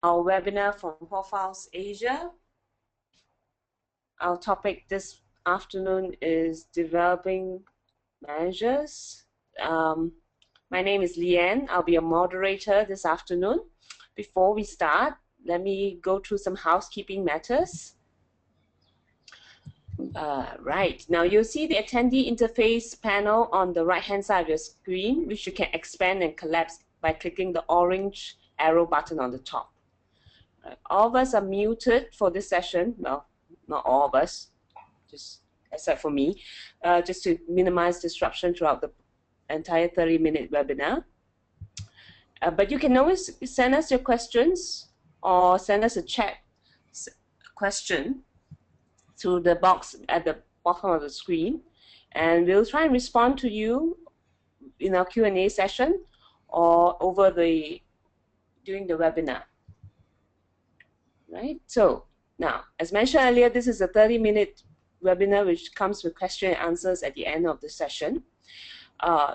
our webinar from Profiles Asia. Our topic this afternoon is developing managers. My name is Leanne. I'll be a moderator this afternoon. Before we start, let me go through some housekeeping matters. Right, now you'll see the attendee interface panel on the right hand side of your screen, which you can expand and collapse by clicking the orange arrow button on the top. All of us are muted for this session. Well, not all of us, just except for me, just to minimize disruption throughout the entire 30-minute webinar. But you can always send us your questions or send us a chat question through the box at the bottom of the screen, and we'll try and respond to you in our Q&A session or during the webinar. Right, so now, as mentioned earlier, this is a 30-minute webinar which comes with question and answers at the end of the session.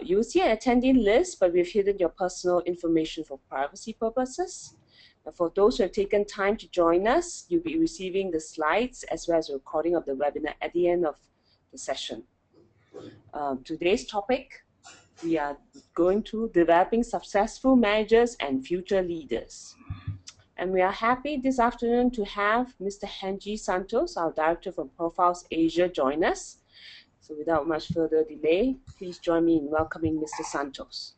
You'll see an attendee list, but we've hidden your personal information for privacy purposes. And for those who have taken time to join us, you'll be receiving the slides as well as a recording of the webinar at the end of the session. Today's topic, we are going to developing successful managers and future leaders. And we are happy this afternoon to have Mr. Henji Santos, our Director from Profiles Asia, join us. So without much further delay, please join me in welcoming Mr. Santos.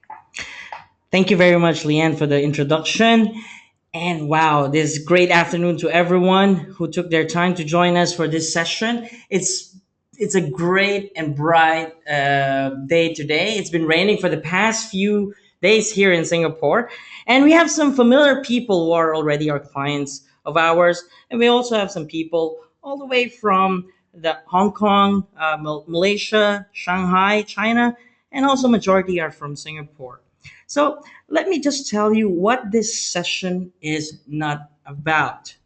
Thank you very much, Leanne, for the introduction. And wow, this great afternoon to everyone who took their time to join us for this session. It's a great and bright day today. It's been raining for the past few days here in Singapore, and we have some familiar people who are already our clients of ours, and we also have some people all the way from the Hong Kong, Malaysia, Shanghai, China, and also majority are from Singapore. So let me just tell you what this session is not about.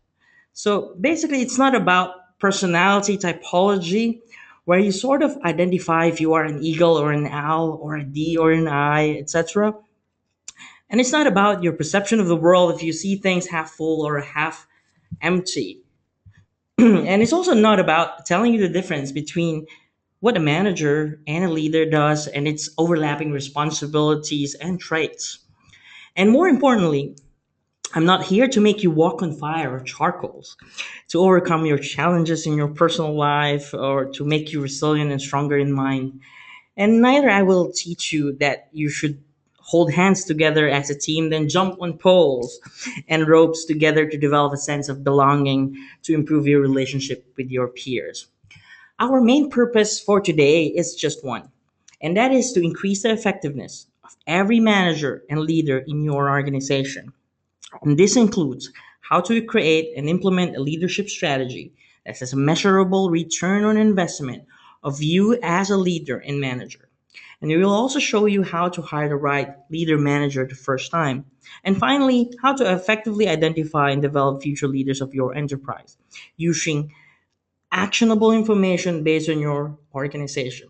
So basically, it's not about personality typology, where you sort of identify if you are an eagle or an owl or a D or an I, etc. And it's not about your perception of the world if you see things half full or half empty. And it's also not about telling you the difference between what a manager and a leader does and its overlapping responsibilities and traits. And more importantly, I'm not here to make you walk on fire or charcoals, to overcome your challenges in your personal life or to make you resilient and stronger in mind. And neither I will teach you that you should hold hands together as a team, then jump on poles and ropes together to develop a sense of belonging to improve your relationship with your peers. Our main purpose for today is just one, and that is to increase the effectiveness of every manager and leader in your organization. And this includes how to create and implement a leadership strategy that has a measurable return on investment of you as a leader and manager. And we will also show you how to hire the right leader manager the first time. And finally, how to effectively identify and develop future leaders of your enterprise using actionable information based on your organization.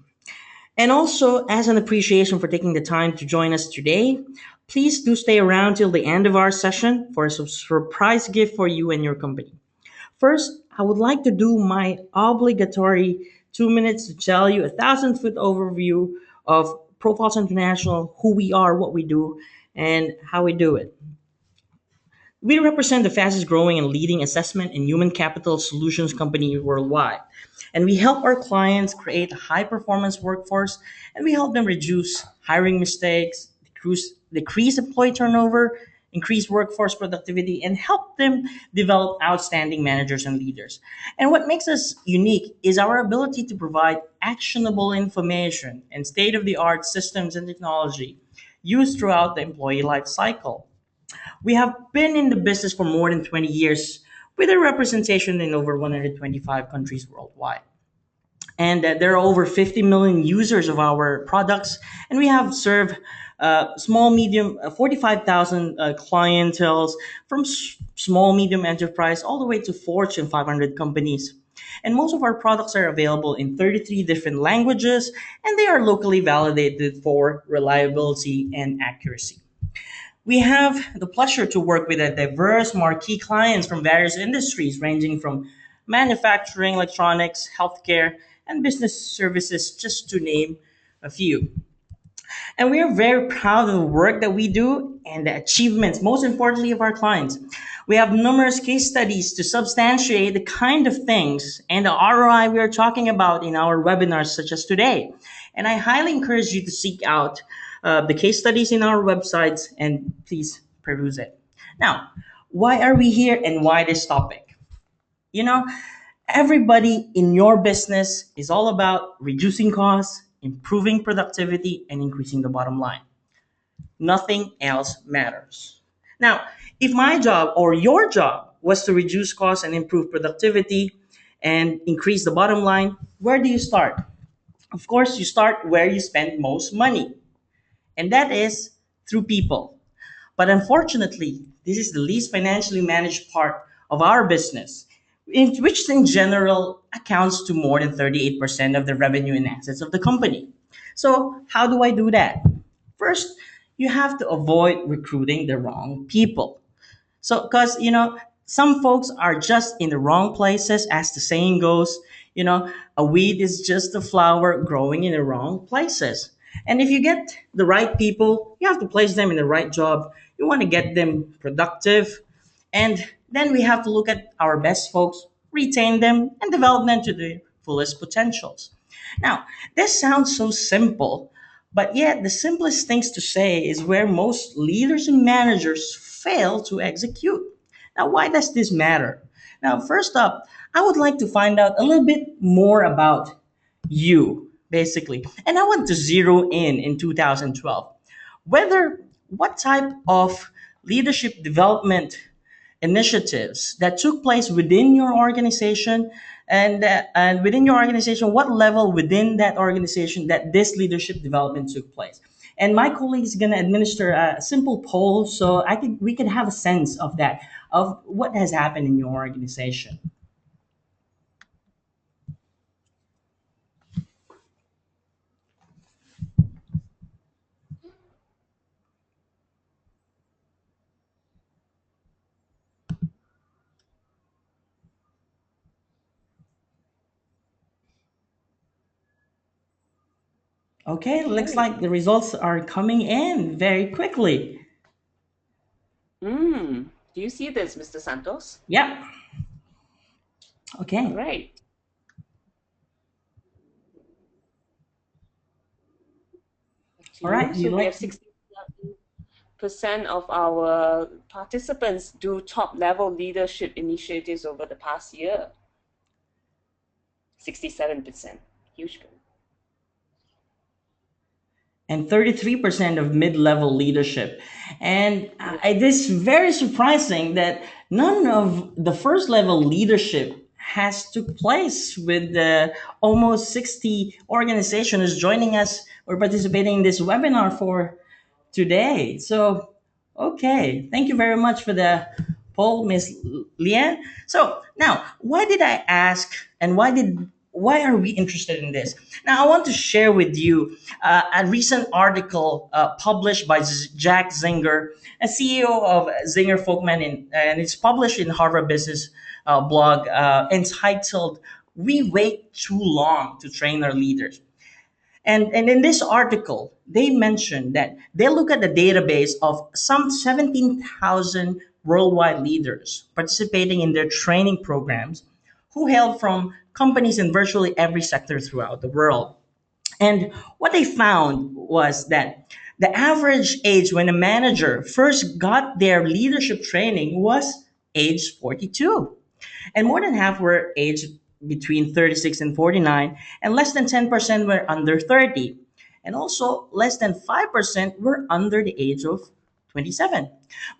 And also, as an appreciation for taking the time to join us today, please do stay around till the end of our session for a surprise gift for you and your company. First, I would like to do my obligatory 2 minutes to tell you a 1,000-foot overview of Profiles International, who we are, what we do, and how we do it. We represent the fastest growing and leading assessment and human capital solutions company worldwide. And we help our clients create a high performance workforce, and we help them reduce hiring mistakes, decrease employee turnover, increase workforce productivity, and help them develop outstanding managers and leaders. And what makes us unique is our ability to provide actionable information and state of the art systems and technology used throughout the employee life cycle. We have been in the business for more than 20 years with a representation in over 125 countries worldwide. And there are over 50 million users of our products, and we have served small, medium, 45,000 clienteles from small, medium enterprise all the way to Fortune 500 companies. And most of our products are available in 33 different languages, and they are locally validated for reliability and accuracy. We have the pleasure to work with a diverse marquee clients from various industries ranging from manufacturing, electronics, healthcare, and business services, just to name a few. And we are very proud of the work that we do and the achievements, most importantly, of our clients. We have numerous case studies to substantiate the kind of things and the ROI we are talking about in our webinars, such as today. And I highly encourage you to seek out the case studies in our websites and please peruse it. Now, why are we here and why this topic? You know, everybody in your business is all about reducing costs, improving productivity, and increasing the bottom line. Nothing else matters. Now, if my job or your job was to reduce costs and improve productivity and increase the bottom line, where do you start? Of course, you start where you spend most money, and that is through people. But unfortunately, this is the least financially managed part of our business, which in general accounts to more than 38% of the revenue and assets of the company. So, how do I do that? First, you have to avoid recruiting the wrong people. So, because, some folks are just in the wrong places, as the saying goes, a weed is just a flower growing in the wrong places. And if you get the right people, you have to place them in the right job. You want to get them productive. And then we have to look at our best folks, retain them, and develop them to their fullest potentials. Now, this sounds so simple, but yet the simplest things to say is where most leaders and managers fail to execute. Now, why does this matter? Now, first up, I would like to find out a little bit more about you, basically. And I want to zero in 2012. Whether what type of leadership development initiatives that took place within your organization and within your organization, what level within that organization that this leadership development took place. And my colleague is going to administer a simple poll so we can have a sense of that, of what has happened in your organization. Okay, looks Okay. like the results are coming in very quickly. Do you see this, Mr. Santos? Yep. All Okay. right. To All right. you. Do you So we like? have 60% of our participants do top level leadership initiatives over the past year. 67%. Huge. And 33% of mid-level leadership. And Yeah. it is very surprising that none of the first level leadership has took place with almost 60 organizations joining us or participating in this webinar for today. So, okay, thank you very much for the poll, Miss Lian. So now, why did I ask, and why are we interested in this? Now, I want to share with you a recent article published by Jack Zinger, a CEO of Zinger Folkman, and it's published in Harvard Business blog entitled "We Wait Too Long to Train Our Leaders." And in this article, they mentioned that they look at the database of some 17,000 worldwide leaders participating in their training programs who hail from companies in virtually every sector throughout the world. And what they found was that the average age when a manager first got their leadership training was age 42, and more than half were aged between 36 and 49, and less than 10% were under 30, and also less than 5% were under the age of 27.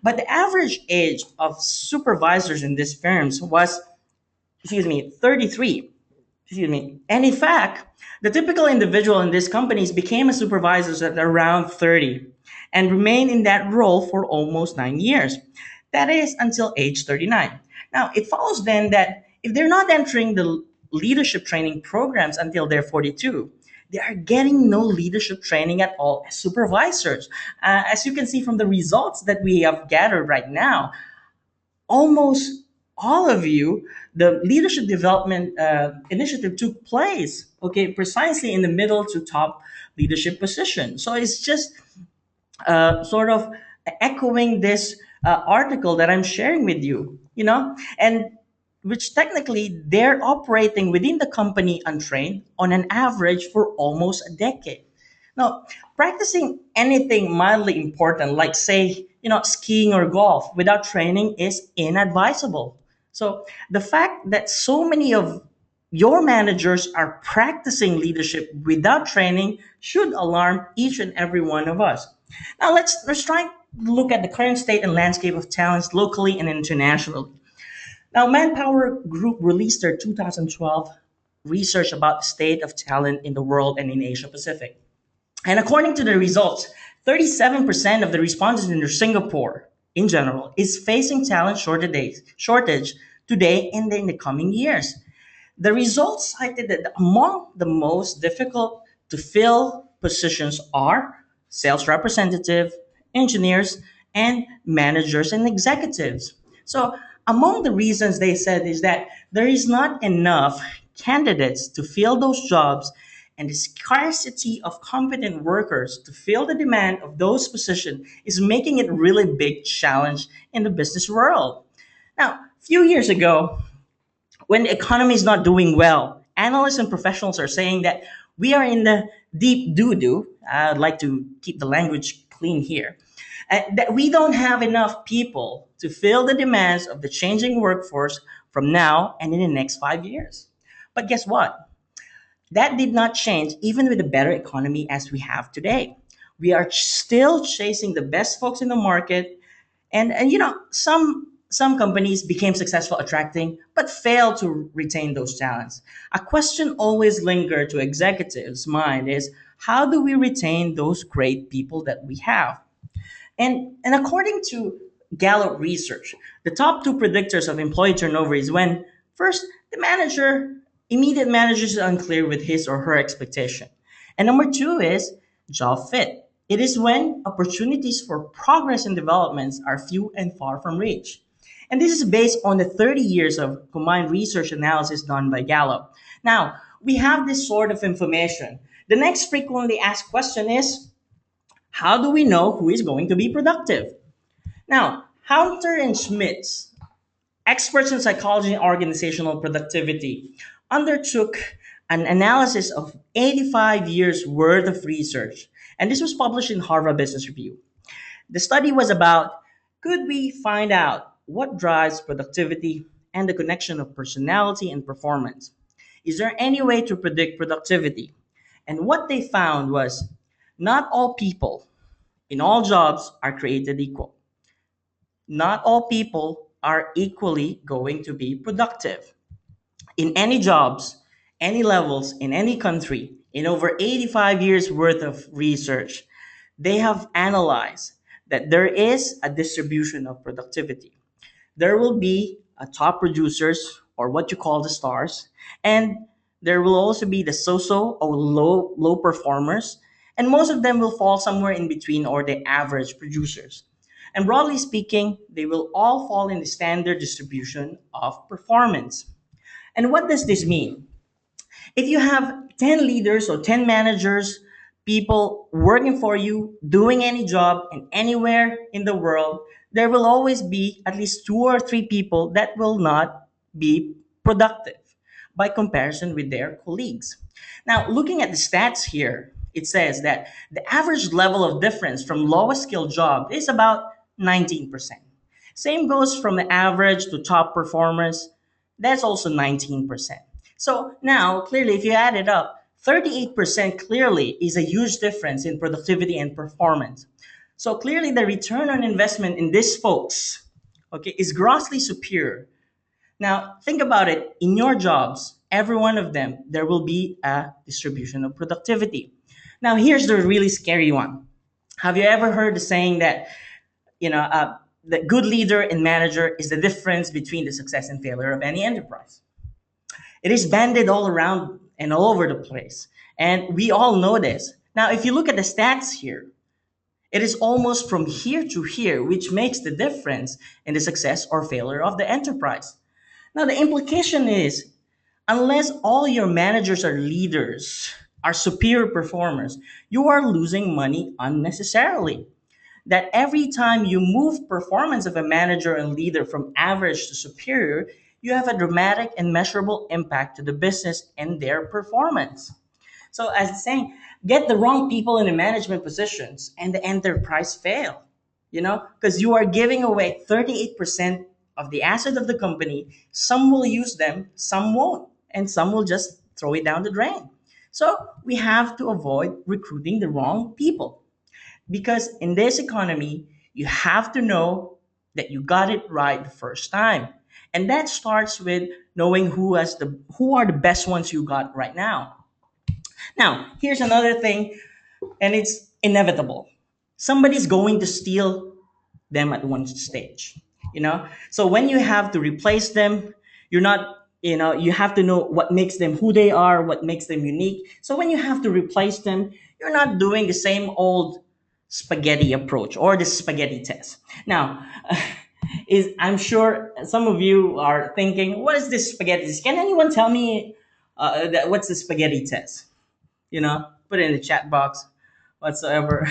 But the average age of supervisors in these firms was, 33. And in fact, the typical individual in these companies became a supervisor at around 30 and remained in that role for almost 9 years. That is until age 39. Now, it follows then that if they're not entering the leadership training programs until they're 42, they are getting no leadership training at all as supervisors. As you can see from the results that we have gathered right now, almost all of you, the leadership development initiative took place, okay, precisely in the middle to top leadership position. So it's just sort of echoing this article that I'm sharing with you, and which technically they're operating within the company untrained on an average for almost a decade. Now, practicing anything mildly important, like say, skiing or golf, without training is inadvisable. So the fact that so many of your managers are practicing leadership without training should alarm each and every one of us. Now let's try to look at the current state and landscape of talents locally and internationally. Now, Manpower Group released their 2012 research about the state of talent in the world and in Asia Pacific. And according to the results, 37% of the respondents in Singapore in general is facing talent shortage today and in the coming years. The results cited that among the most difficult to fill positions are sales representative, engineers, and managers and executives. So, among the reasons they said is that there is not enough candidates to fill those jobs, and the scarcity of competent workers to fill the demand of those positions is making it a really big challenge in the business world. Now, a few years ago, when the economy is not doing well, analysts and professionals are saying that we are in the deep doo doo. I'd like to keep the language clean here. That we don't have enough people to fill the demands of the changing workforce from now and in the next 5 years. But guess what? That did not change even with a better economy as we have today. We are still chasing the best folks in the market, and some companies became successful attracting but failed to retain those talents. A question always lingered to executives' mind is, how do we retain those great people that we have? And according to Gallup research, the top two predictors of employee turnover is when first the immediate manager is unclear with his or her expectation. And number two is job fit. It is when opportunities for progress and developments are few and far from reach. And this is based on the 30 years of combined research analysis done by Gallup. Now, we have this sort of information. The next frequently asked question is, how do we know who is going to be productive? Now, Hunter and Schmitz, experts in psychology and organizational productivity, undertook an analysis of 85 years worth of research, and this was published in Harvard Business Review. The study was about, could we find out what drives productivity and the connection of personality and performance? Is there any way to predict productivity? And what they found was, not all people in all jobs are created equal. Not all people are equally going to be productive. In any jobs, any levels, in any country, in over 85 years worth of research, they have analyzed that there is a distribution of productivity. There will be a top producers, or what you call the stars, and there will also be the so-so or low performers, and most of them will fall somewhere in between or the average producers. And broadly speaking, they will all fall in the standard distribution of performance. And what does this mean? If you have 10 leaders or 10 managers, people working for you, doing any job and anywhere in the world, there will always be at least two or three people that will not be productive by comparison with their colleagues. Now, looking at the stats here, it says that the average level of difference from lowest skill job is about 19%. Same goes from the average to top performers. That's also 19%. So now, clearly, if you add it up, 38% clearly is a huge difference in productivity and performance. So clearly, the return on investment in these folks, okay, is grossly superior. Now, think about it. In your jobs, every one of them, there will be a distribution of productivity. Now, here's the really scary one. Have you ever heard the saying that, the good leader and manager is the difference between the success and failure of any enterprise? It is banded all around and all over the place. And we all know this. Now, if you look at the stats here, it is almost from here to here, which makes the difference in the success or failure of the enterprise. Now, the implication is unless all your managers are leaders, are superior performers, you are losing money unnecessarily. That every time you move performance of a manager and leader from average to superior, you have a dramatic and measurable impact to the business and their performance. So as it's saying, get the wrong people in the management positions and the enterprise fail. Because you are giving away 38% of the asset of the company. Some will use them, some won't, and some will just throw it down the drain. So we have to avoid recruiting the wrong people because in this economy, you have to know that you got it right the first time. And that starts with knowing who are the best ones you got right now. Now, here's another thing, and it's inevitable. Somebody's going to steal them at one stage. So when you have to replace them, you're not, you have to know what makes them who they are, what makes them unique. So when you have to replace them, you're not doing the same old spaghetti approach or the spaghetti test. Now, is I'm sure some of you are thinking, what is this spaghetti test? Can anyone tell me what's the spaghetti test? Put it in the chat box whatsoever.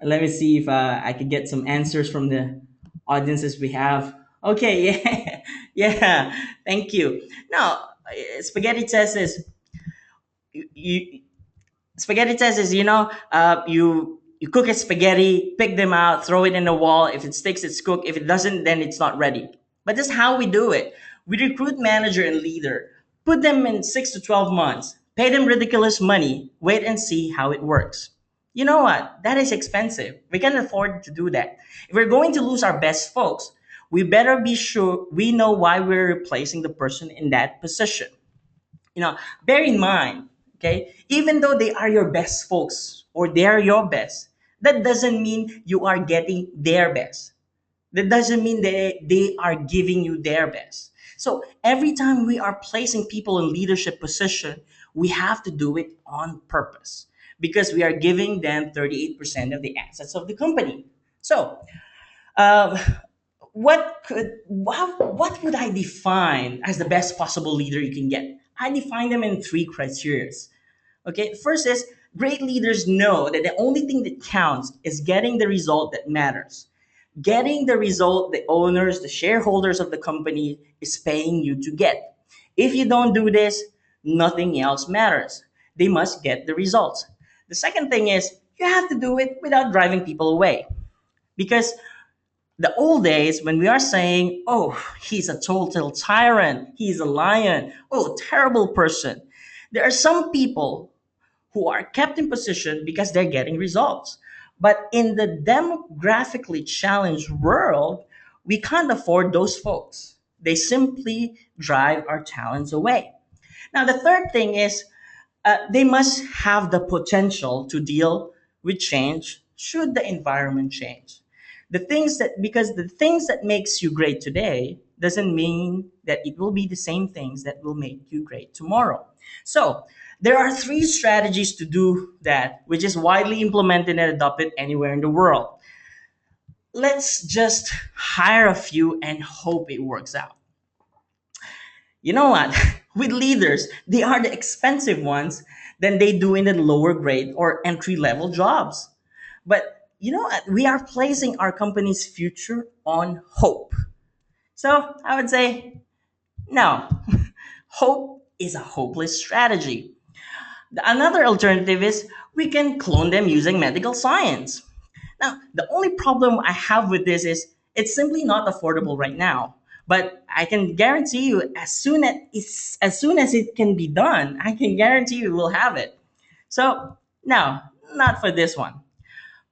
Let me see if I could get some answers from the audiences we have. Okay, yeah, yeah, thank you. Now, spaghetti test is you spaghetti test is you cook a spaghetti, pick them out, throw it in the wall. If it sticks, it's cooked. If it doesn't, then it's not ready. But that's how we do it. We recruit manager and leader, put them in 6 to 12 months, pay them ridiculous money, wait and see how it works. You know what? That is expensive. We can afford to do that. If we're going to lose our best folks, we better be sure we know why we're replacing the person in that position. Bear in mind, okay, even though they are your best folks or they're your best, that doesn't mean you are getting their best. That doesn't mean they are giving you their best. So every time we are placing people in leadership position, we have to do it on purpose because we are giving them 38% of the assets of the company. So uh, what would I define as the best possible leader you can get? I define them in three criteria. Okay, first is great leaders know that the only thing that counts is getting the result that matters. Getting the result the owners, the shareholders of the company is paying you to get. If you don't do this, nothing else matters. They must get the results. The second thing is you have to do it without driving people away. Because the old days when we are saying, oh, he's a total tyrant, he's a lion, oh, terrible person. There are some people who are kept in position because they're getting results. But in the demographically challenged world, we can't afford those folks. They simply drive our talents away. Now, the third thing is they must have the potential to deal with change should the environment change. Because the things that makes you great today doesn't mean that it will be the same things that will make you great tomorrow. So there are three strategies to do that, which is widely implemented and adopted anywhere in the world. Let's just hire a few and hope it works out. You know what? With leaders, they are the expensive ones than they do in the lower grade or entry level jobs. But you know what? We are placing our company's future on hope. So I would say no. Hope is a hopeless strategy. Another alternative is we can clone them using medical science. Now, the only problem I have with this is it's simply not affordable right now. But I can guarantee you, as soon as it can be done, I can guarantee you we'll have it. So, no, not for this one.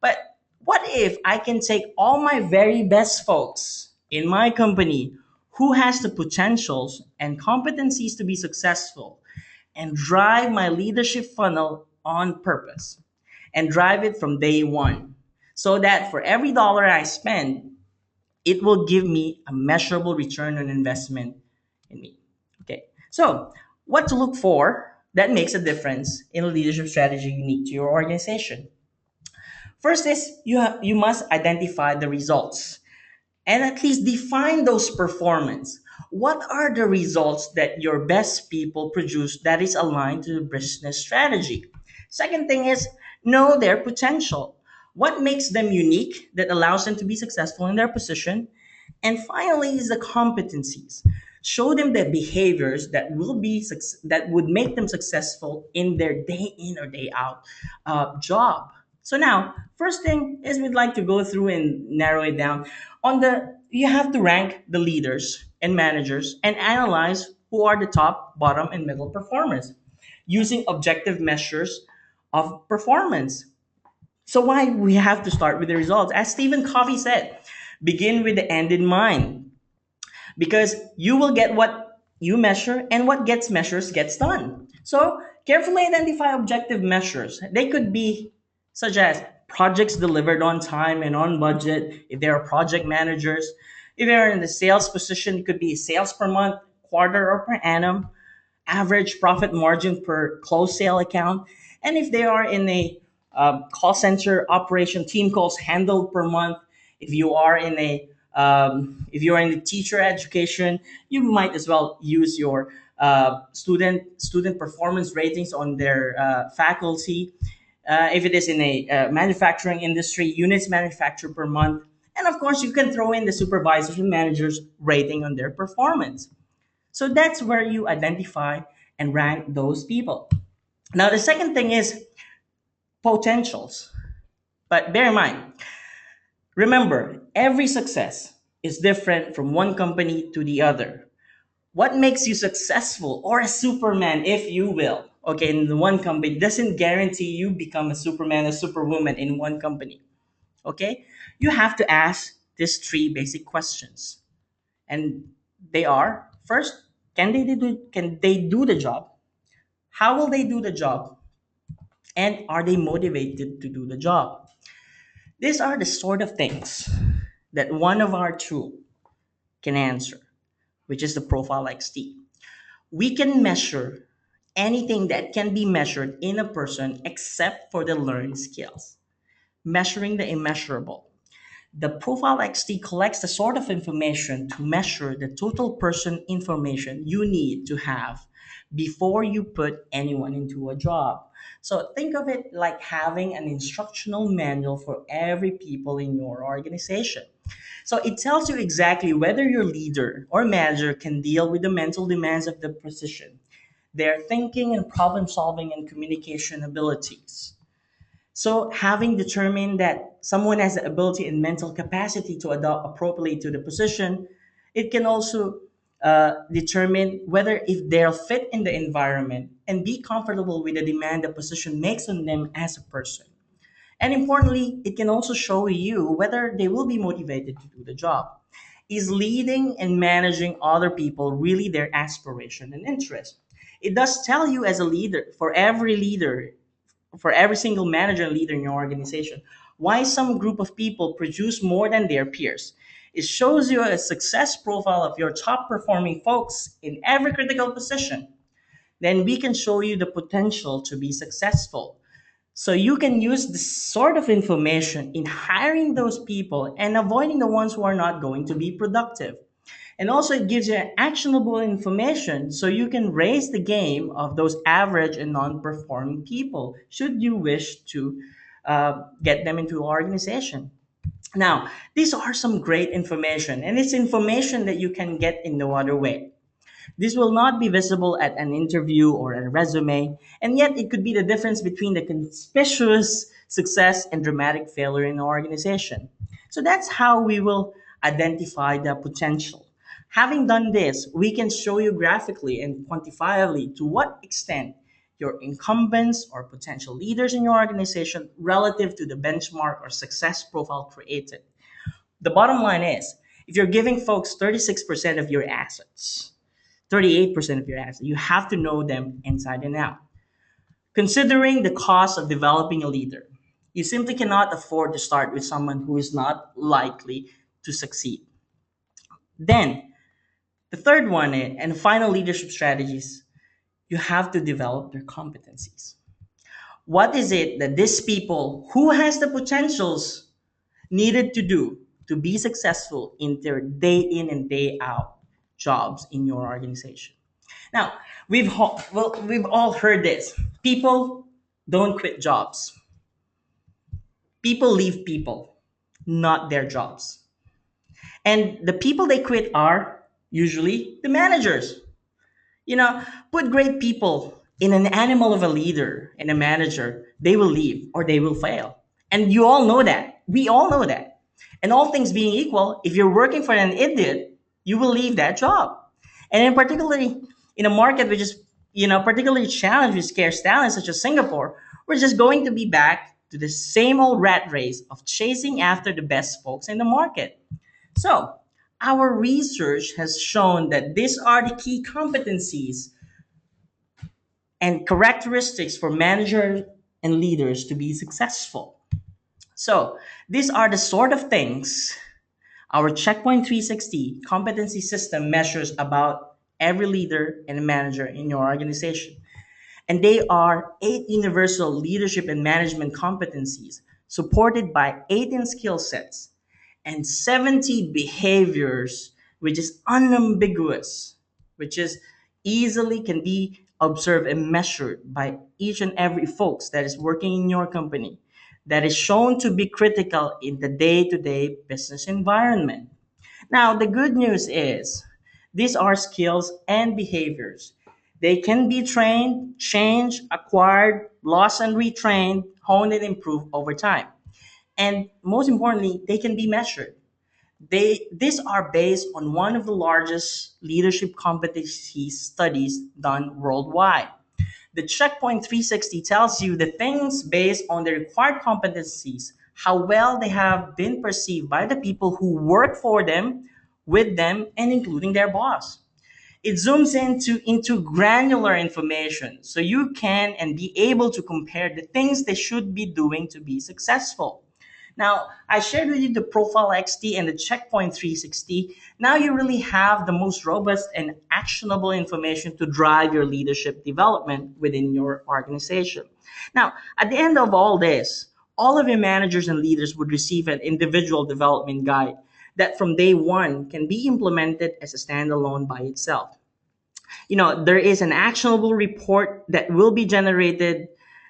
But what if I can take all my very best folks in my company who has the potentials and competencies to be successful and drive my leadership funnel on purpose and drive it from day one so that for every dollar I spend, it will give me a measurable return on investment in me. Okay. So, what to look for? that makes a difference in a leadership strategy unique to your organization. First is you must identify the results and at least define those performance. What are the results that your best people produce that is aligned to the business strategy? Second thing is know their potential. What makes them unique that allows them to be successful in their position? And finally is the competencies. Show them the behaviors that that would make them successful in their day in or day out job. So now, first thing is we'd like to go through and narrow it down. You have to rank the leaders and managers and analyze who are the top, bottom, and middle performers using objective measures of performance. So why we have to start with the results? As Stephen Covey said, begin with the end in mind because you will get what you measure and what gets measures gets done. So carefully identify objective measures. They could be such as projects delivered on time and on budget, if there are project managers. If they're in the sales position, it could be sales per month, quarter, or per annum, average profit margin per closed sale account. And if they are in a call center operation, team calls handled per month, if you are in a if you are in the teacher education, you might as well use your student performance ratings on their faculty. If it is in a manufacturing industry, units manufactured per month, and of course you can throw in the supervisors and managers rating on their performance. So that's where you identify and rank those people. Now, the second thing is potentials. But bear in mind, remember, every success is different from one company to the other. What makes you successful or a Superman, if you will, okay, in the one company doesn't guarantee you become a Superman or Superwoman in one company. Okay? You have to ask these three basic questions. And they are first, can they do the job? How will they do the job? And are they motivated to do the job? These are the sort of things that one of our tool can answer, which is the Profile XT. We can measure anything that can be measured in a person except for the learned skills, measuring the immeasurable. The Profile XT collects the sort of information to measure the total person information you need to have before you put anyone into a job. So think of it like having an instructional manual for every people in your organization. So it tells you exactly whether your leader or manager can deal with the mental demands of the position, their thinking and problem solving and communication abilities. So, having determined that someone has the ability and mental capacity to adapt appropriately to the position, it can also determine whether if they'll fit in the environment and be comfortable with the demand the position makes on them as a person. And importantly, it can also show you whether they will be motivated to do the job. Is leading and managing other people really their aspiration and interest? It does tell you as a leader, for every single manager and leader in your organization, why some group of people produce more than their peers. It shows you a success profile of your top performing folks in every critical position. Then we can show you the potential to be successful. So you can use this sort of information in hiring those people and avoiding the ones who are not going to be productive. And also, it gives you actionable information so you can raise the game of those average and non performing people should you wish to get them into our organization. Now, these are some great information, and it's information that you can get in no other way. This will not be visible at an interview or a resume, and yet it could be the difference between the conspicuous success and dramatic failure in an organization. So that's how we will identify the potential. Having done this, we can show you graphically and quantifiably to what extent your incumbents or potential leaders in your organization relative to the benchmark or success profile created. The bottom line is if you're giving folks 36% of your assets, 38% of your assets. You have to know them inside and out. Considering the cost of developing a leader, you simply cannot afford to start with someone who is not likely to succeed. Then, the third one and final leadership strategies you have to develop their competencies. What is it that these people who has the potentials needed to do to be successful in their day in and day out jobs in your organization? Now, we've all heard this. People don't quit jobs. People leave people, not their jobs. And the people they quit are usually the managers. You know, put great people in an animal of a leader and a manager, they will leave or they will fail. And you all know that. We all know that. And all things being equal, if you're working for an idiot, you will leave that job. And in particularly in a market which is, particularly challenged with scarce talent such as Singapore, we're just going to be back to the same old rat race of chasing after the best folks in the market. So, our research has shown that these are the key competencies and characteristics for managers and leaders to be successful. So, these are the sort of things our Checkpoint 360 competency system measures about every leader and manager in your organization. And they are 8 universal leadership and management competencies supported by 18 skill sets and 70 behaviors, which is unambiguous, which is easily can be observed and measured by each and every folks that is working in your company, that is shown to be critical in the day-to-day business environment. Now, the good news is these are skills and behaviors. They can be trained, changed, acquired, lost, and retrained, honed, and improved over time. And most importantly, they can be measured. These are based on one of the largest leadership competency studies done worldwide. The Checkpoint 360 tells you the things based on the required competencies, how well they have been perceived by the people who work for them, with them, and including their boss. It zooms into granular information so you can and be able to compare the things they should be doing to be successful. Now, I shared with you the Profile XT and the Checkpoint 360. Now you really have the most robust and actionable information to drive your leadership development within your organization. Now, at the end of all this, all of your managers and leaders would receive an individual development guide that from day one can be implemented as a standalone by itself. There is an actionable report that will be generated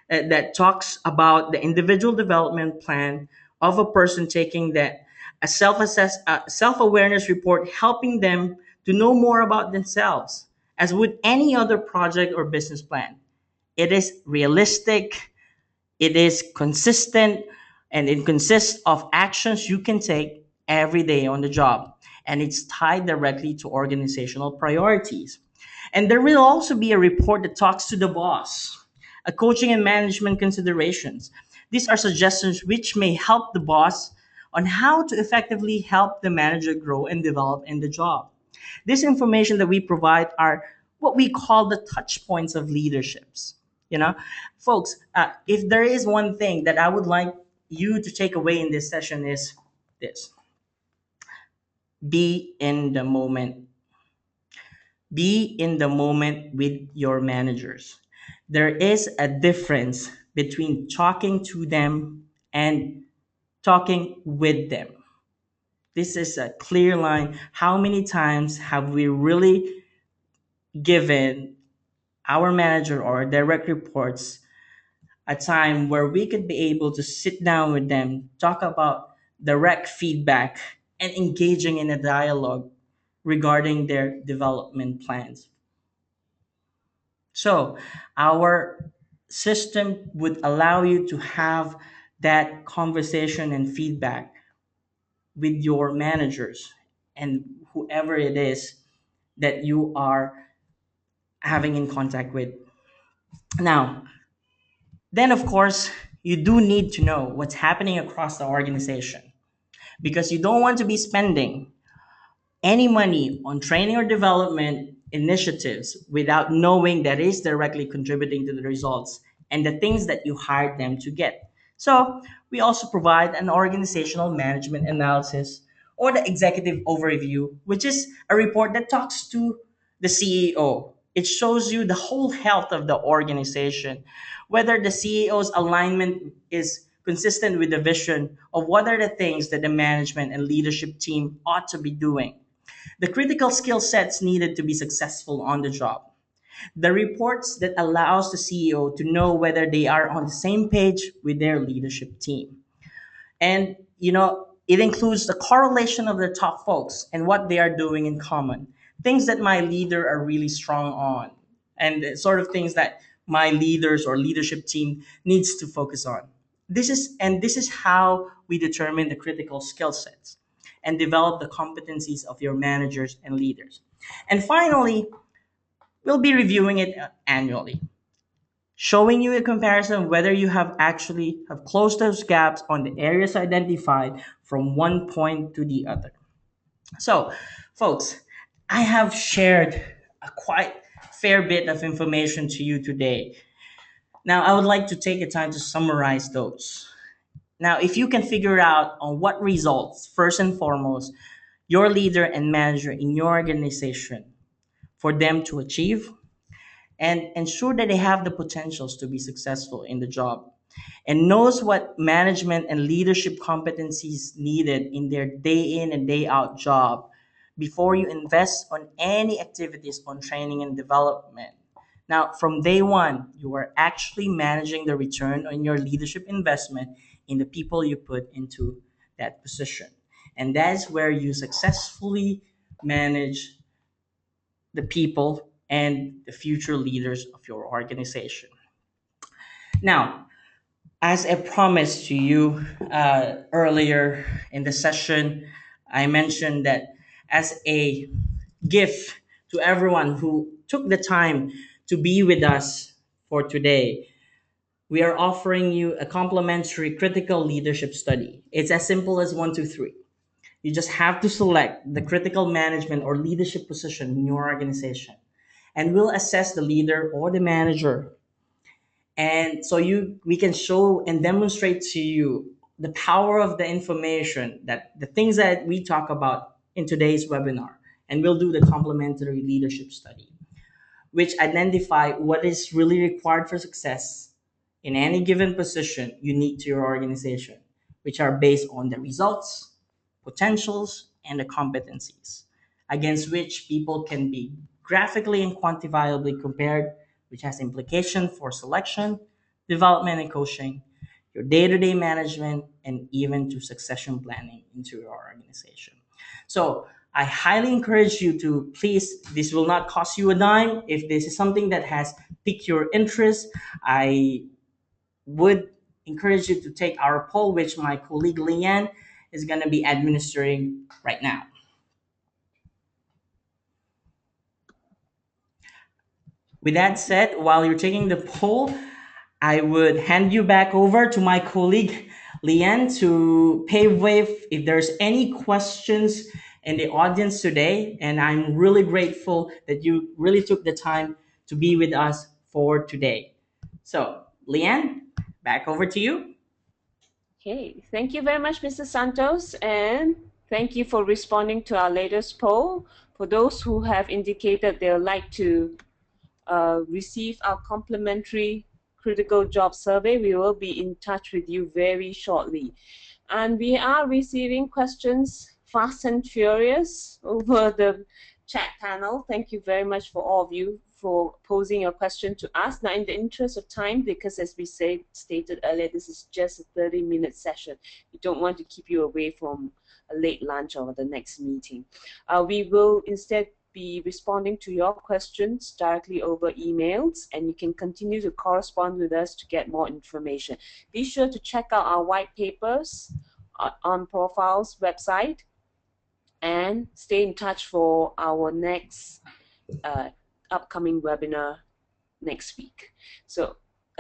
that talks about the individual development plan of a person taking that a self-awareness report helping them to know more about themselves as with any other project or business plan. It is realistic, it is consistent, and it consists of actions you can take every day on the job. And it's tied directly to organizational priorities. And there will also be a report that talks to the boss, a coaching and management considerations. These are suggestions which may help the boss on how to effectively help the manager grow and develop in the job. This information that we provide are what we call the touch points of leaderships. You know, folks, if there is one thing that I would like you to take away in this session is this: be in the moment. Be in the moment with your managers. There is a difference between talking to them and talking with them. This is a clear line. How many times have we really given our manager or direct reports a time where we could be able to sit down with them, talk about direct feedback, and engaging in a dialogue regarding their development plans? So, our system would allow you to have that conversation and feedback with your managers and whoever it is that you are having in contact with. Now, then of course, you do need to know what's happening across the organization because you don't want to be spending any money on training or development initiatives without knowing that is directly contributing to the results and the things that you hired them to get. So, we also provide an organizational management analysis or the executive overview, which is a report that talks to the CEO It shows you the whole health of the organization, whether the CEO's alignment is consistent with the vision of what are the things that the management and leadership team ought to be doing, the critical skill sets needed to be successful on the job, the reports that allows the CEO to know whether they are on the same page with their leadership team. And it includes the correlation of the top folks and what they are doing in common, things that my leader are really strong on, and the sort of things that my leaders or leadership team needs to focus on. This is how we determine the critical skill sets and develop the competencies of your managers and leaders. And finally, we'll be reviewing it annually, showing you a comparison whether you have actually have closed those gaps on the areas identified from one point to the other. So, folks, I have shared a quite fair bit of information to you today. Now, I would like to take a time to summarize those. Now, if you can figure out on what results, first and foremost, your leader and manager in your organization for them to achieve, and ensure that they have the potentials to be successful in the job, and knows what management and leadership competencies needed in their day in and day out job before you invest on any activities on training and development. Now, from day one, you are actually managing the return on your leadership investment in the people you put into that position. And that's where you successfully manage the people and the future leaders of your organization. Now, as I promised to you earlier in the session, I mentioned that as a gift to everyone who took the time to be with us for today, we are offering you a complimentary critical leadership study. It's as simple as one, two, three. You just have to select the critical management or leadership position in your organization, and we'll assess the leader or the manager, and so we can show and demonstrate to you the power of the information, that the things that we talk about in today's webinar. And we'll do the complementary leadership study, which identify what is really required for success in any given position unique to your organization, which are based on the results, potentials, and the competencies against which people can be graphically and quantifiably compared, which has implication for selection, development, and coaching, your day-to-day management, and even to succession planning into your organization. So I highly encourage you to please, this will not cost you a dime. If this is something that has piqued your interest, I would encourage you to take our poll, which my colleague Leanne is going to be administering right now. With that said, while you're taking the poll, I would hand you back over to my colleague Leanne to pave way if there's any questions in the audience today. And I'm really grateful that you really took the time to be with us for today. So, Leanne, back over to you. Okay, thank you very much, Mr. Santos, and thank you for responding to our latest poll. For those who have indicated they would like to receive our complimentary critical job survey, we will be in touch with you very shortly. And we are receiving questions fast and furious over the chat panel. Thank you very much for all of you for posing your question to us. Now, in the interest of time, because as we stated earlier, this is just a 30-minute session. We don't want to keep you away from a late lunch or the next meeting. We will instead be responding to your questions directly over emails, and you can continue to correspond with us to get more information. Be sure to check out our white papers on Profiles website, and stay in touch for our next upcoming webinar next week. So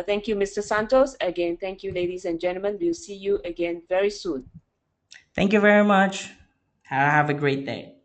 thank you, Mr. Santos. Again, thank you, ladies and gentlemen. We'll see you again very soon. Thank you very much. Have a great day.